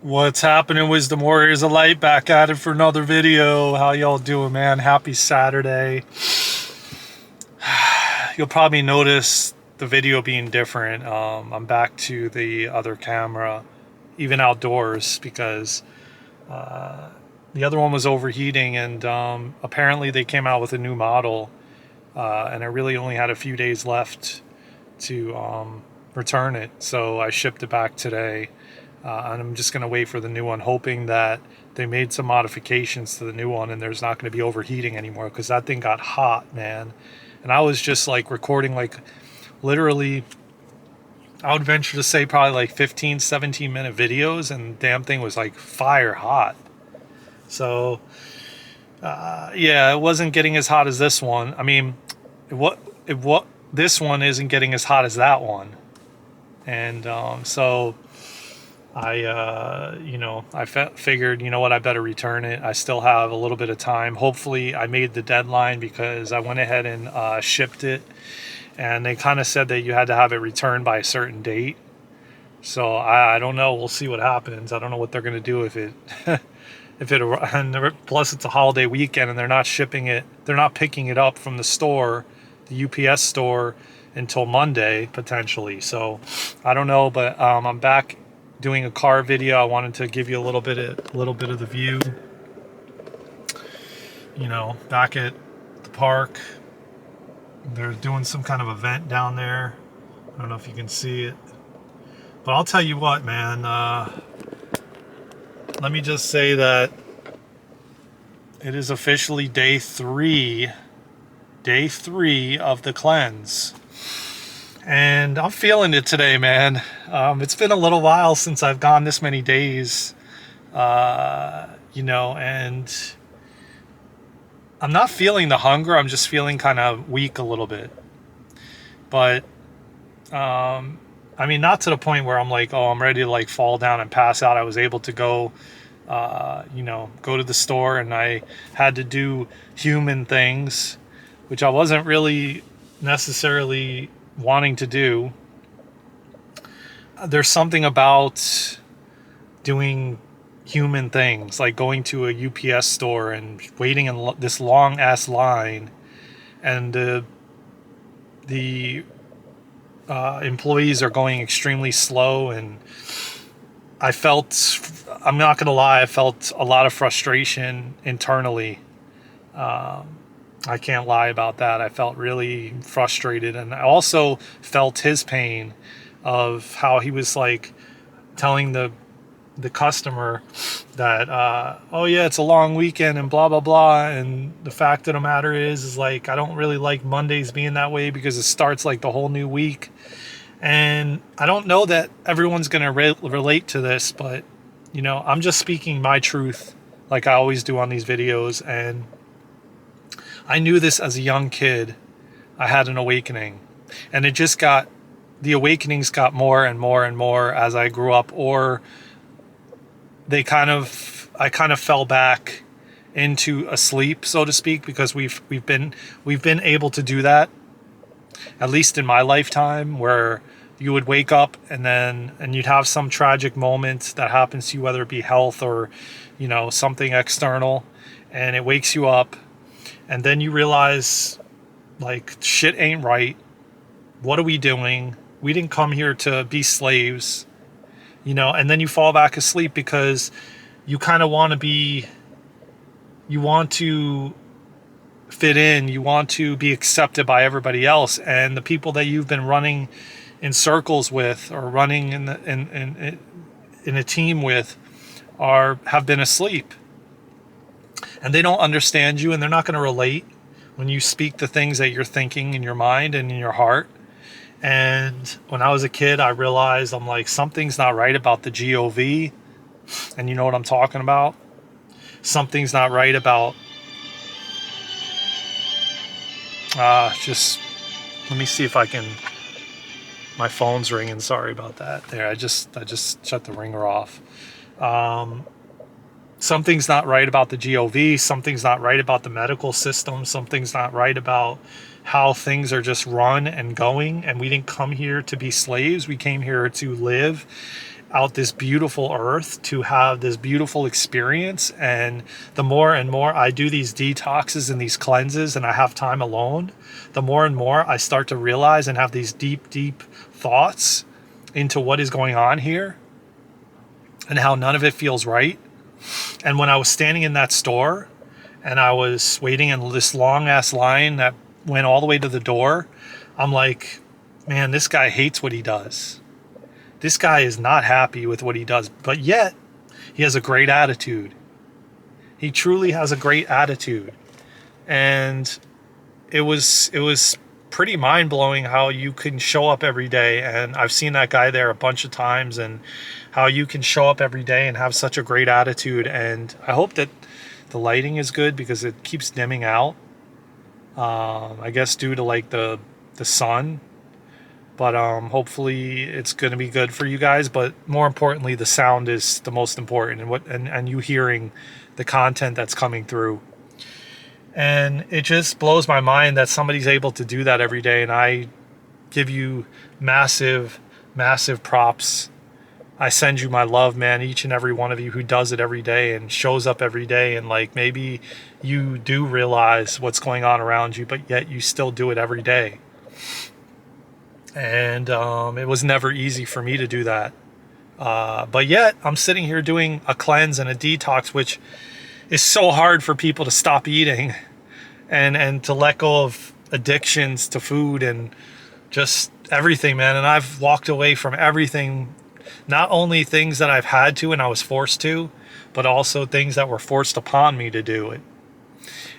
What's happening, Wisdom Warriors of Light? Back at it for another video. How y'all doing, man? Happy Saturday. You'll probably notice the video being different. I'm back to the other camera, even outdoors, because the other one was overheating, and apparently they came out with a new model, and I really only had a few days left to return it. So I shipped it back today. And I'm just going to wait for the new one, hoping that they made some modifications to the new one and there's not going to be overheating anymore, because that thing got hot, man. And I was just like recording, like, literally, I would venture to say probably like 15, 17-minute videos, and the damn thing was like fire hot. So, yeah, it wasn't getting as hot as this one. I mean, this one isn't getting as hot as that one. And so I figured, you know what, I better return it. I still have a little bit of time. Hopefully I made the deadline, because I went ahead and shipped it, and they kind of said that you had to have it returned by a certain date. So I don't know. We'll see what happens. I don't know what they're going to do if it, and plus it's a holiday weekend and they're not shipping it. They're not picking it up from the store, the UPS store, until Monday, potentially. So I don't know, but I'm back doing a car video. I wanted to give you a little bit of the view. You know, back at the park, they're doing some kind of event down there. I don't know if you can see it, but I'll tell you what, man. Let me just say that it is officially day three of the cleanse. And I'm feeling it today, man. It's been a little while since I've gone this many days, and I'm not feeling the hunger. I'm just feeling kind of weak a little bit. But, I mean, not to the point where I'm like, oh, I'm ready to like fall down and pass out. I was able to go to the store, and I had to do human things, which I wasn't really necessarily wanting to do. There's something about doing human things, like going to a UPS store and waiting in this long ass line, and the employees are going extremely slow, and I'm not gonna lie, I felt a lot of frustration internally. I can't lie about that. I felt really frustrated, and I also felt his pain of how he was like telling the customer that oh yeah, it's a long weekend and blah blah blah, and the fact of the matter is like, I don't really like Mondays being that way, because it starts like the whole new week. And I don't know that everyone's gonna relate to this, but you know, I'm just speaking my truth like I always do on these videos. And I knew this as a young kid. I had an awakening, and the awakenings got more and more and more as I grew up, or I kind of fell back into a sleep, so to speak, because we've been able to do that, at least in my lifetime, where you would wake up and you'd have some tragic moment that happens to you, whether it be health or, you know, something external, and it wakes you up. And then you realize, like, shit ain't right. What are we doing? We didn't come here to be slaves, you know. And then you fall back asleep, because you kind of you want to fit in. You want to be accepted by everybody else. And the people that you've been running in circles with, or running in a team with, have been asleep. And they don't understand you, and they're not going to relate when you speak the things that you're thinking in your mind and in your heart. And when I was a kid, I realized, I'm like, something's not right about the GOV. And you know what I'm talking about? Something's not right about, just, let me see if I can, my phone's ringing. Sorry about that. There, I just shut the ringer off. Something's not right about the GOV. Something's not right about the medical system. Something's not right about how things are just run and going. And we didn't come here to be slaves. We came here to live out this beautiful earth to have this beautiful experience. And the more and more I do these detoxes and these cleanses and I have time alone, the more and more I start to realize and have these deep, deep thoughts into what is going on here and how none of it feels right. And when I was standing in that store and I was waiting in this long ass line that went all the way to the door, I'm like, man, this guy hates what he does. This guy is not happy with what he does, but yet he has a great attitude. He truly has a great attitude. And it was pretty mind-blowing how you can show up every day. And I've seen that guy there a bunch of times, and how you can show up every day and have such a great attitude. And I hope that the lighting is good because it keeps dimming out. I guess due to like the sun. But hopefully it's going to be good for you guys. But more importantly, the sound is the most important, and you hearing the content that's coming through. And it just blows my mind that somebody's able to do that every day. And I give you massive, massive props. I send you my love, man, each and every one of you who does it every day and shows up every day. And like, maybe you do realize what's going on around you, but yet you still do it every day. And it was never easy for me to do that. But yet I'm sitting here doing a cleanse and a detox, which is so hard for people to stop eating and to let go of addictions to food and just everything, man. And I've walked away from everything, not only things that I've had to and I was forced to, but also things that were forced upon me to do it.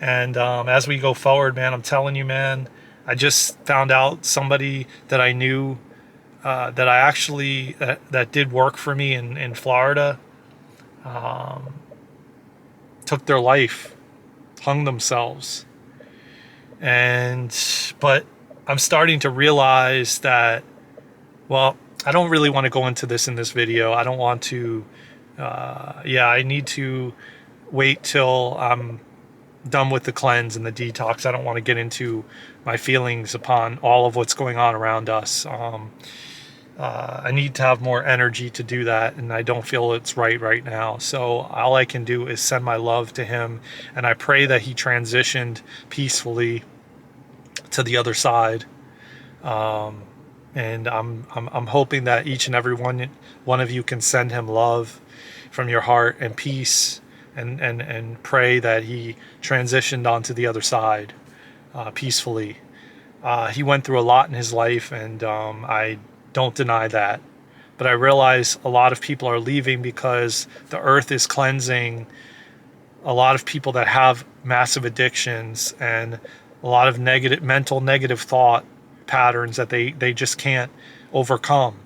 And as we go forward, man, I'm telling you, man, I just found out somebody that I knew that I actually that did work for me in Florida took their life, hung themselves. But I'm starting to realize that, well, I don't really want to go into this in this video. I don't want to, I need to wait till I'm done with the cleanse and the detox. I don't want to get into my feelings upon all of what's going on around us. I need to have more energy to do that, and I don't feel it's right now. So all I can do is send my love to him, and I pray that he transitioned peacefully to the other side. And I'm hoping that each and every one of you can send him love from your heart and peace, and pray that he transitioned onto the other side peacefully. He went through a lot in his life, and I don't deny that. But I realize a lot of people are leaving because the earth is cleansing a lot of people that have massive addictions and a lot of negative thought patterns that they just can't overcome,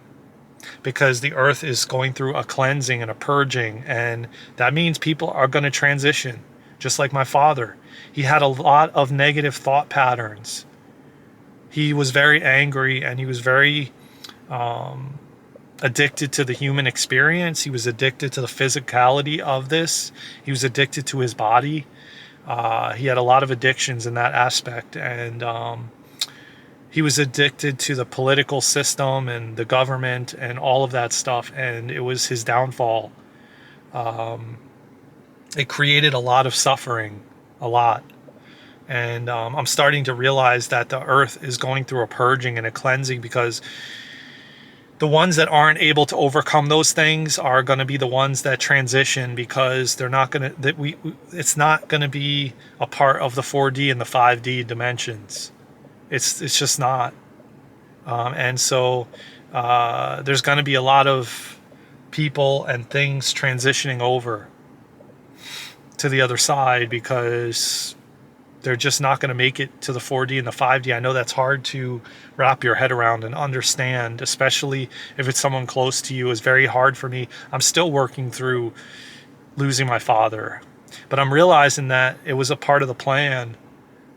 because the earth is going through a cleansing and a purging, and that means people are going to transition. Just like my father, he had a lot of negative thought patterns. He was very angry, and he was very addicted to the human experience. He was addicted to the physicality of this. He was addicted to his body. He had a lot of addictions in that aspect, and he was addicted to the political system and the government and all of that stuff, and it was his downfall. It created a lot of suffering, a lot. And I'm starting to realize that the earth is going through a purging and a cleansing, because the ones that aren't able to overcome those things are going to be the ones that transition, because they're not going to, it's not going to be a part of the 4D and the 5D dimensions. It's just not. And so there's going to be a lot of people and things transitioning over to the other side, because they're just not going to make it to the 4D and the 5D. I know that's hard to wrap your head around and understand, especially if it's someone close to you. It's very hard for me. I'm still working through losing my father, but I'm realizing that it was a part of the plan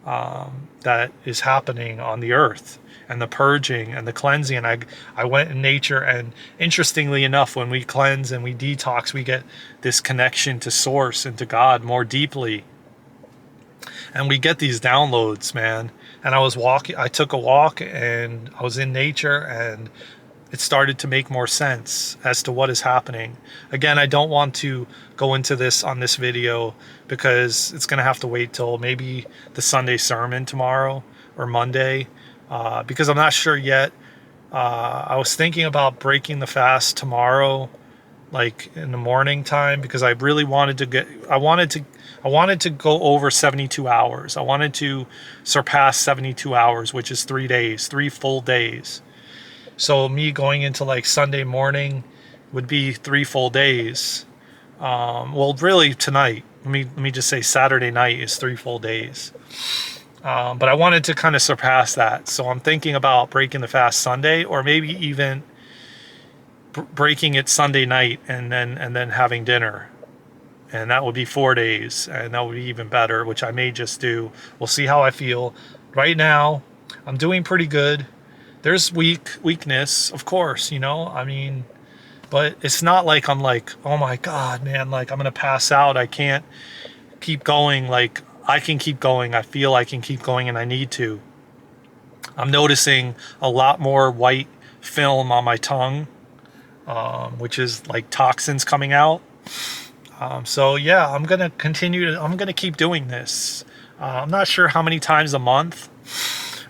that is happening on the earth, and the purging and the cleansing. And I went in nature, and interestingly enough, when we cleanse and we detox, we get this connection to source and to God more deeply. And we get these downloads, man. And I took a walk, and I was in nature, and it started to make more sense as to what is happening. Again, I don't want to go into this on this video because it's going to have to wait till maybe the Sunday sermon tomorrow or Monday, because I'm not sure yet. I was thinking about breaking the fast tomorrow, like in the morning time, because I really wanted to I wanted to go over 72 hours. I wanted to surpass 72 hours, which is 3 days, 3 full days. So me going into like Sunday morning would be 3 full days. Well, really tonight. Let me just say Saturday night is 3 full days. But I wanted to kind of surpass that. So I'm thinking about breaking the fast Sunday, or maybe even breaking it Sunday night and then having dinner. And that would be 4 days, and that would be even better, which I may just do. We'll see how I feel. Right now, I'm doing pretty good. There's weakness, of course, you know, I mean, but it's not like I'm like, oh my God, man, like I'm going to pass out. I can't keep going. Like I can keep going. I feel I can keep going, and I need to. I'm noticing a lot more white film on my tongue, which is like toxins coming out. So yeah, I'm going to keep doing this. I'm not sure how many times a month,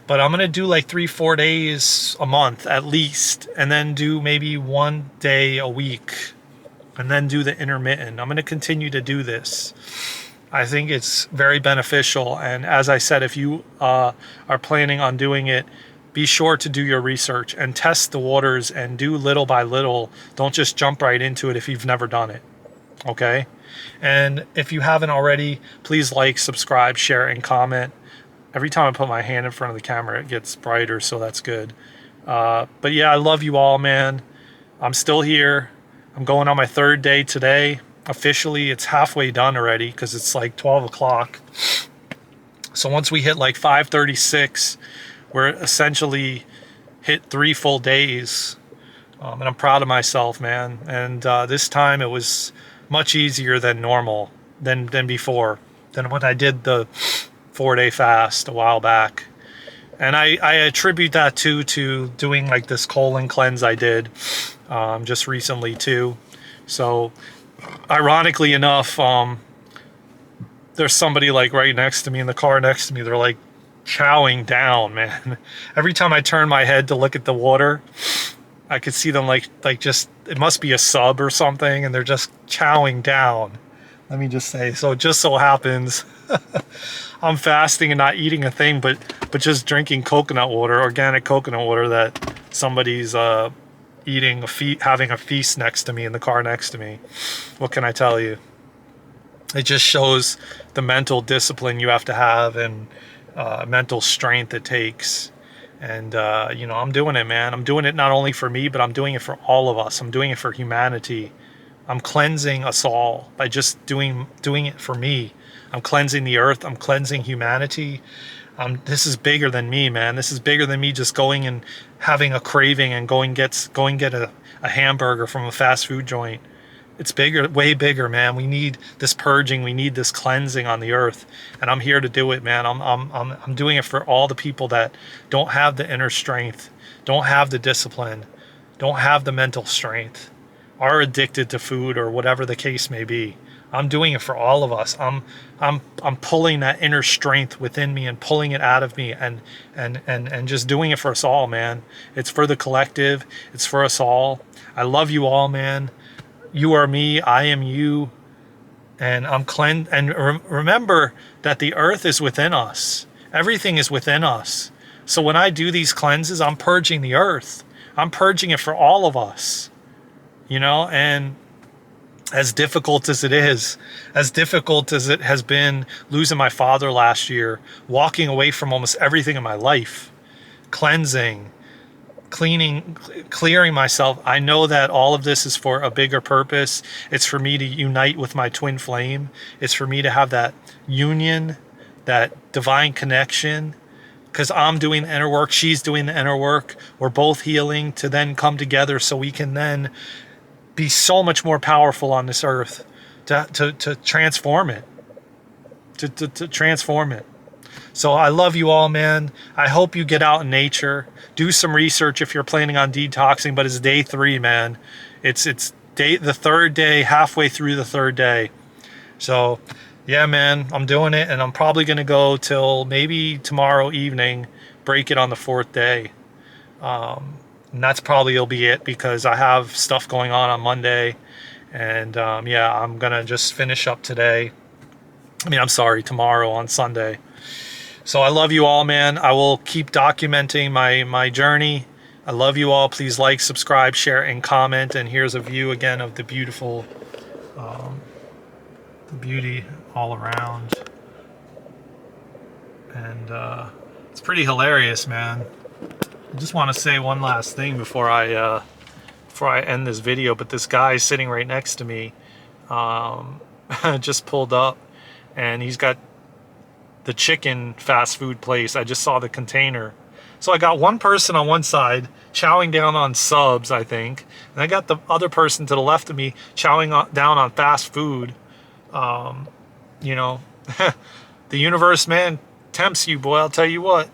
but I'm going to do like 3-4 days a month at least, and then do maybe 1 day a week, and then do the intermittent. I'm going to continue to do this. I think it's very beneficial. And as I said, if you are planning on doing it, be sure to do your research and test the waters and do little by little. Don't just jump right into it if you've never done it. Okay? And if you haven't already, please like, subscribe, share, and comment. Every time I put my hand in front of the camera, it gets brighter, so that's good. But yeah, I love you all, man. I'm still here. I'm going on my 3rd day today. Officially, it's halfway done already because it's like 12 o'clock. So once we hit like 5:36, we're essentially hit 3 full days. And I'm proud of myself, man. And this time it was much easier than normal, than before, than when I did the 4-day fast a while back. And I attribute that to doing like this colon cleanse I did just recently too. So ironically enough, there's somebody like right next to me in the car next to me. They're like chowing down, man. Every time I turn my head to look at the water, I could see them like just, it must be a sub or something, and they're just chowing down. Let me just say, so it just so happens I'm fasting and not eating a thing, but just drinking coconut water, organic coconut water that somebody's eating having a feast next to me in the car next to me. What can I tell you? It just shows the mental discipline you have to have, and mental strength it takes. And you know, I'm doing it, man. I'm doing it not only for me, but I'm doing it for all of us. I'm doing it for humanity. I'm cleansing us all by just doing it for me. I'm cleansing the earth. I'm cleansing humanity. This is bigger than me, man. This is bigger than me just going and having a craving and going get a hamburger from a fast food joint. It's bigger, way bigger, man. We need this purging. We need this cleansing on the earth, and I'm here to do it, man. I'm doing it for all the people that don't have the inner strength, don't have the discipline, don't have the mental strength, are addicted to food or whatever the case may be. I'm doing it for all of us. I'm pulling that inner strength within me and pulling it out of me, and just doing it for us all, man. It's for the collective. It's for us all. I love you all, man. You are me. I am you. And I'm cleansed. And remember that the earth is within us. Everything is within us. So when I do these cleanses, I'm purging the earth. I'm purging it for all of us. You know, and as difficult as it is, as difficult as it has been losing my father last year, walking away from almost everything in my life, cleansing, clearing myself, I know that all of this is for a bigger purpose. It's for me to unite with my twin flame. It's for me to have that union, that divine connection, because I'm doing the inner work, she's doing the inner work. We're both healing to then come together so we can then be so much more powerful on this earth to transform it, to transform it. So I love you all, man. I hope you get out in nature. Do some research if you're planning on detoxing, but it's day 3, man. It's the third day, halfway through the third day. So yeah, man, I'm doing it, and I'm probably gonna go till maybe tomorrow evening, break it on the 4th day. And that's probably will be it, because I have stuff going on Monday, and yeah, I'm gonna just finish up today. I mean, I'm sorry, tomorrow on Sunday. So I love you all, man. I will keep documenting my journey. I love you all. Please like, subscribe, share, and comment. And here's a view again of the beautiful, the beauty all around. And it's pretty hilarious, man. I just want to say one last thing before I end this video. But this guy sitting right next to me just pulled up, and he's got the chicken fast food place. I just saw the container. So I got one person on one side chowing down on subs, I think, and I got the other person to the left of me chowing down on fast food. You know, the universe, man, tempts you, boy, I'll tell you what.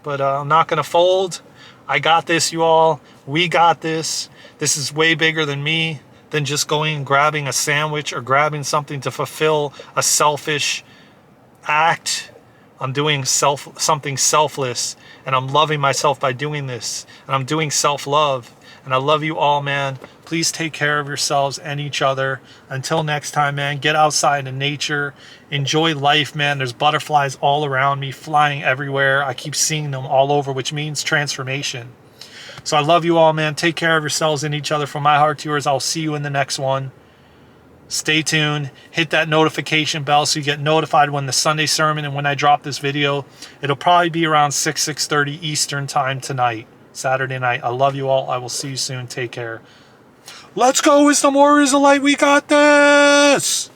But I'm not gonna fold. I got this, you all. We got this. This is way bigger than me, than just going and grabbing a sandwich or grabbing something to fulfill a selfish act. I'm doing something selfless, and I'm loving myself by doing this, and I'm doing self-love, and I love you all, man. Please take care of yourselves and each other. Until next time, man, get outside in nature, enjoy life, man. There's butterflies all around me, flying everywhere. I keep seeing them all over, which means transformation. So I love you all, man. Take care of yourselves and each other. From my heart to yours, I'll see you in the next one. Stay tuned, hit that notification bell so you get notified when the Sunday sermon and when I drop this video. It'll probably be around 6:30 Eastern time tonight, Saturday night. I love you all. I will see you soon. Take care. Let's go, Wisdom Warriors of Light. We got this.